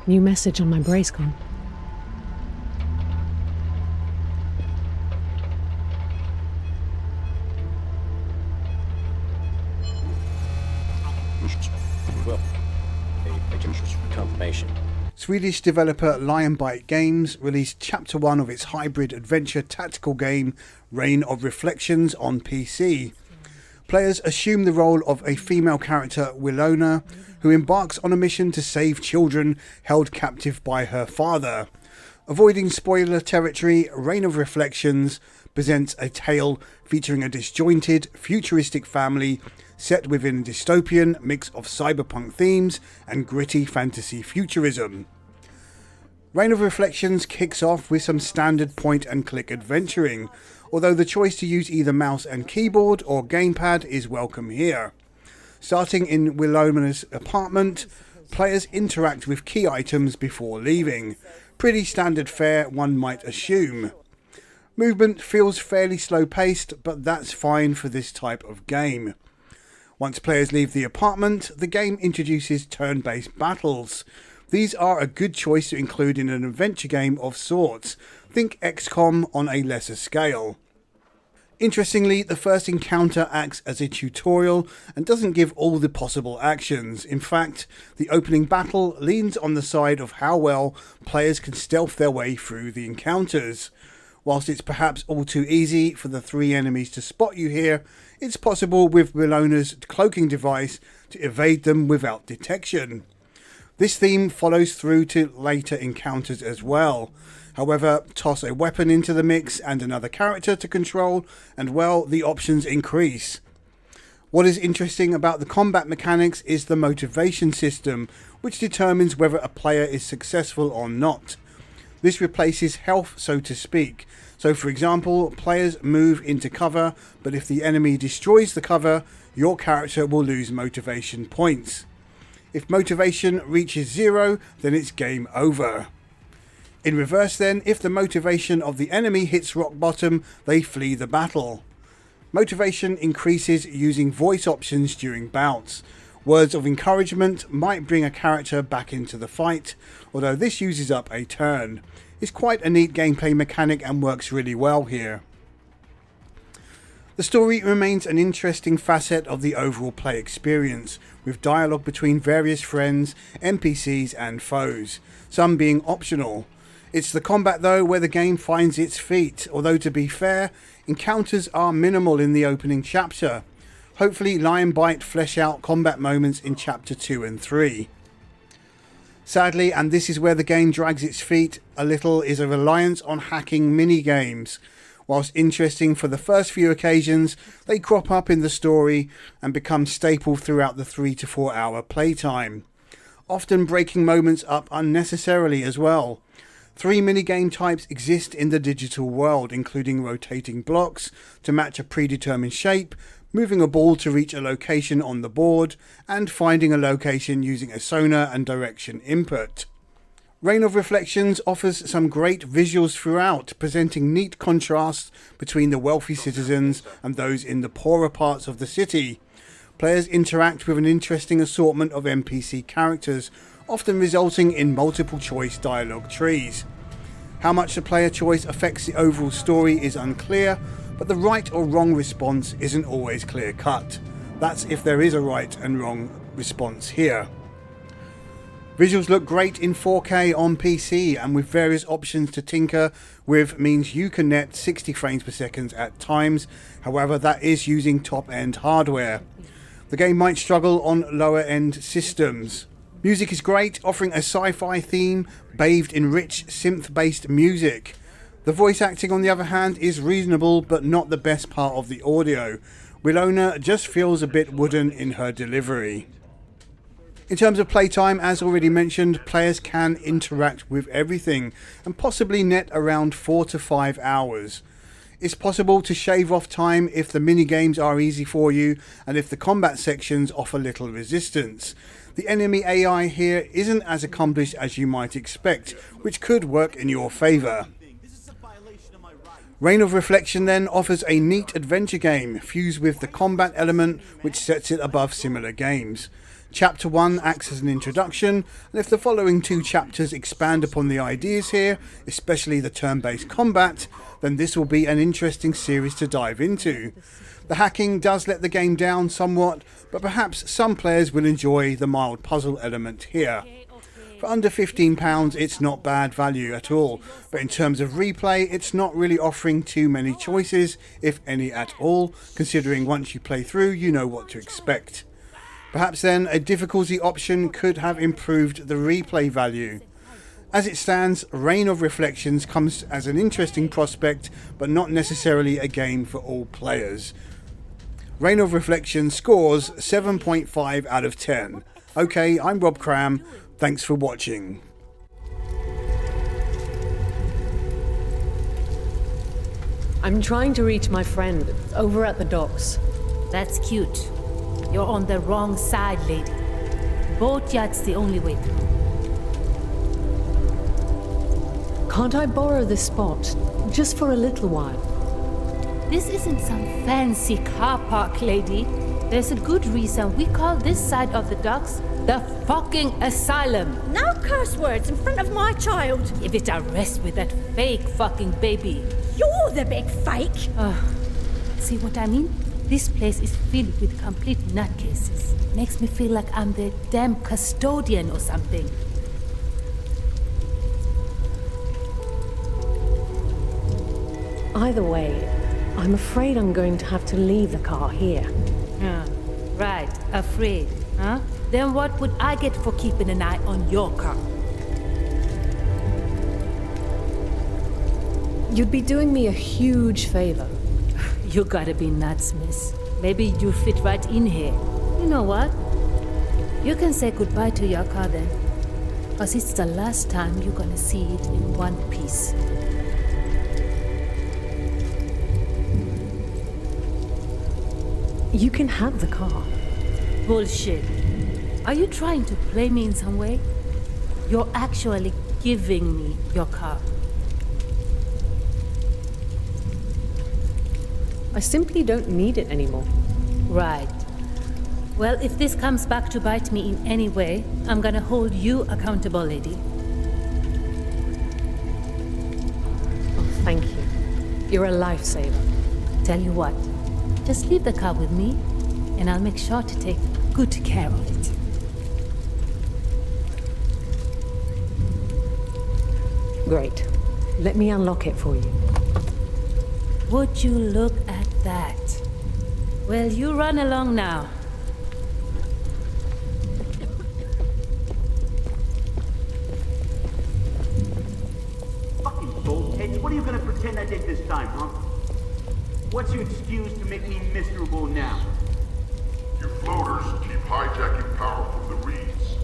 New message on my Bracecom. Confirmation. Swedish developer Lionbite Games released Chapter 1 of its hybrid adventure tactical game Reign of Reflections on PC. Players assume the role of a female character, Willona, who embarks on a mission to save children held captive by her father. Avoiding spoiler territory, Reign of Reflections presents a tale featuring a disjointed, futuristic family set within a dystopian mix of cyberpunk themes and gritty fantasy futurism. Reign of Reflections kicks off with some standard point-and-click adventuring, although the choice to use either mouse and keyboard or gamepad is welcome here. Starting in Willona's apartment, players interact with key items before leaving. Pretty standard fare, one might assume. Movement feels fairly slow-paced, but that's fine for this type of game. Once players leave the apartment, the game introduces turn-based battles. These are a good choice to include in an adventure game of sorts. Think XCOM on a lesser scale. Interestingly, the first encounter acts as a tutorial and doesn't give all the possible actions. In fact, the opening battle leans on the side of how well players can stealth their way through the encounters. Whilst it's perhaps all too easy for the 3 enemies to spot you here, it's possible with Willona's cloaking device to evade them without detection. This theme follows through to later encounters as well. However, toss a weapon into the mix and another character to control, and well, the options increase. What is interesting about the combat mechanics is the motivation system, which determines whether a player is successful or not. This replaces health, so to speak. So for example, players move into cover, but if the enemy destroys the cover, your character will lose motivation points. If motivation reaches 0, then it's game over. In reverse then, if the motivation of the enemy hits rock bottom, they flee the battle. Motivation increases using voice options during bouts. Words of encouragement might bring a character back into the fight, although this uses up a turn. It's quite a neat gameplay mechanic and works really well here. The story remains an interesting facet of the overall play experience, with dialogue between various friends, NPCs and foes, some being optional. It's the combat though where the game finds its feet, although to be fair, encounters are minimal in the opening chapter. Hopefully Lionbite flesh out combat moments in chapter 2 and 3. Sadly, and this is where the game drags its feet a little, is a reliance on hacking mini-games. Whilst interesting for the first few occasions, they crop up in the story and become staple throughout the 3 to 4 hour playtime, often breaking moments up unnecessarily as well. 3 minigame types exist in the digital world, including rotating blocks to match a predetermined shape, moving a ball to reach a location on the board, and finding a location using a sonar and direction input. Reign of Reflections offers some great visuals throughout, presenting neat contrasts between the wealthy citizens and those in the poorer parts of the city. Players interact with an interesting assortment of NPC characters, often resulting in multiple choice dialogue trees. How much the player choice affects the overall story is unclear, but the right or wrong response isn't always clear cut. That's if there is a right and wrong response here. Visuals look great in 4K on PC, and with various options to tinker with means you can net 60 frames per second at times. However, that is using top end hardware. The game might struggle on lower end systems. Music is great, offering a sci-fi theme bathed in rich synth-based music. The voice acting on the other hand is reasonable, but not the best part of the audio. Willona just feels a bit wooden in her delivery. In terms of playtime, as already mentioned, players can interact with everything and possibly net around 4 to 5 hours. It's possible to shave off time if the minigames are easy for you and if the combat sections offer little resistance. The enemy AI here isn't as accomplished as you might expect, which could work in your favour. Reign of Reflection then offers a neat adventure game fused with the combat element which sets it above similar games. Chapter 1 acts as an introduction, and if the following 2 chapters expand upon the ideas here, especially the turn-based combat, then this will be an interesting series to dive into. The hacking does let the game down somewhat, but perhaps some players will enjoy the mild puzzle element here. For under £15 it's not bad value at all, but in terms of replay it's not really offering too many choices, if any at all, considering once you play through you know what to expect. Perhaps then a difficulty option could have improved the replay value. As it stands, Reign of Reflections comes as an interesting prospect, but not necessarily a game for all players. Reign of Reflections scores 7.5 out of 10. Okay, I'm Rob Cram, thanks for watching. I'm trying to reach my friend over at the docks. That's cute. You're on the wrong side, lady. Boatyard's the only way through. Can't I borrow this spot? Just for a little while. This isn't some fancy car park, lady. There's a good reason we call this side of the docks the fucking asylum. No curse words in front of my child. Give it a rest with that fake fucking baby. You're the big fake. See what I mean? This place is filled with complete nutcases. Makes me feel like I'm the damn custodian or something. Either way, I'm afraid I'm going to have to leave the car here. Right, afraid, huh? Then what would I get for keeping an eye on your car? You'd be doing me a huge favor. You gotta be nuts, miss. Maybe you fit right in here. You know what? You can say goodbye to your car then. Cause it's the last time you're gonna see it in one piece. You can have the car. Bullshit. Are you trying to play me in some way? You're actually giving me your car. I simply don't need it anymore. Right. Well, if this comes back to bite me in any way, I'm gonna hold you accountable, lady. Oh, thank you. You're a lifesaver. Tell you what, just leave the car with me, and I'll make sure to take good care of it. Great. Let me unlock it for you. Would you look at that? Well, you run along now. Fucking boltheads, what are you gonna pretend I did this time, huh? What's your excuse to make me miserable now? Your floaters keep hijacking power from the reeds.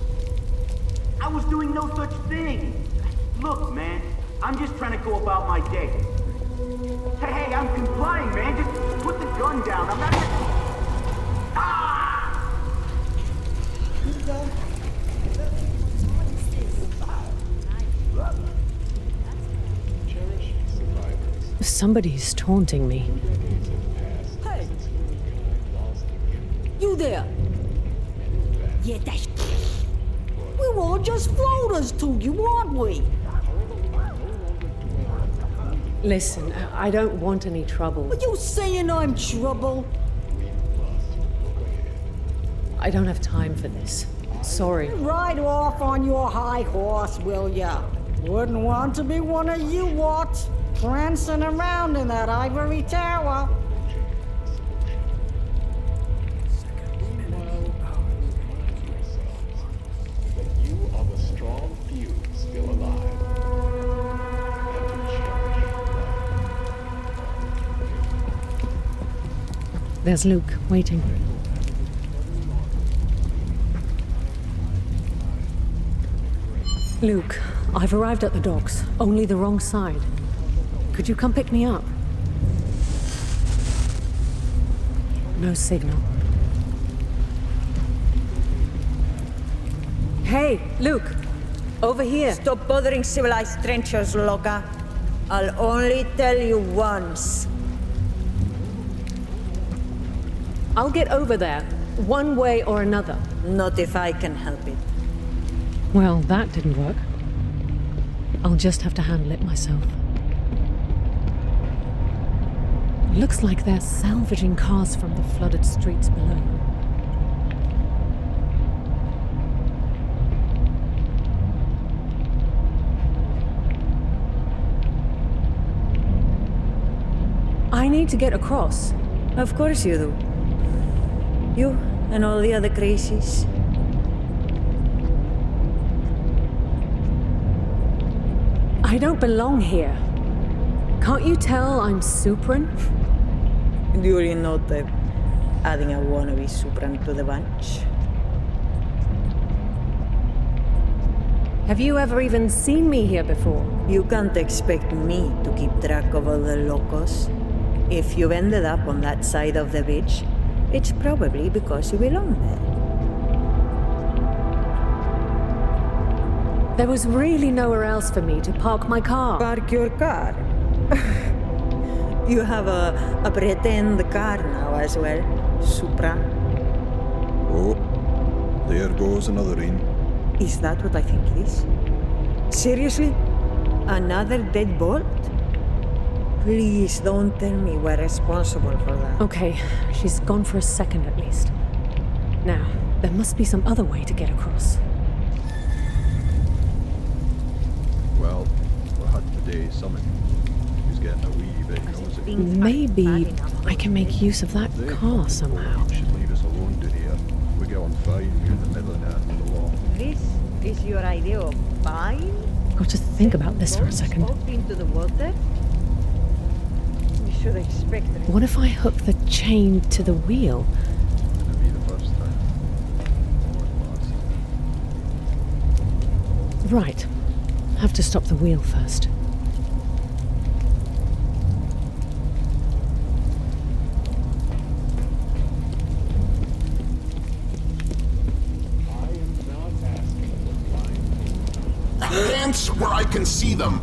I was doing no such thing. Look, man, I'm just trying to go about my day. Hey, I'm complying, man. Just put the gun down. I'm not gonna... Ah! Somebody's taunting me. Hey! You there! Yeah, that's... We were all just floaters to you, weren't we? Listen, I don't want any trouble. Are you saying I'm trouble? I don't have time for this. Sorry. Ride off on your high horse, will ya? Wouldn't want to be one of you what? Prancing around in that ivory tower. You are the strong few still alive. There's Luke, waiting. Luke, I've arrived at the docks. Only the wrong side. Could you come pick me up? No signal. Hey, Luke! Over here! Stop bothering civilized trenchers, Loka. I'll only tell you once. I'll get over there, one way or another. Not if I can help it. Well, that didn't work. I'll just have to handle it myself. Looks like they're salvaging cars from the flooded streets below. I need to get across. Of course you do. You and all the other crazies. I don't belong here. Can't you tell I'm Supran? Duly noted. Adding a wannabe Supran to the bunch. Have you ever even seen me here before? You can't expect me to keep track of all the locos. If you've ended up on that side of the beach, it's probably because you belong there. There was really nowhere else for me to park my car. Park your car. You have a pretend car now as well, Supra. Oh, there goes another in. Is that what I think it is? Seriously? Another dead bolt? Please don't tell me we're responsible for that. Okay, she's gone for a second at least. Now, there must be some other way to get across. Well, we had today's summon. He's getting a wee bit nosy. Maybe I can make use of that car somehow. Should leave us alone to here. We get on fine. We're in the middle of the law. This is your idea of fine? Got to think about this for a second. Off into the water? We should expect it. What if I hook the chain to the wheel? It'll be the first time. Or the last. Right. Have to stop the wheel first. Pants where I can see them.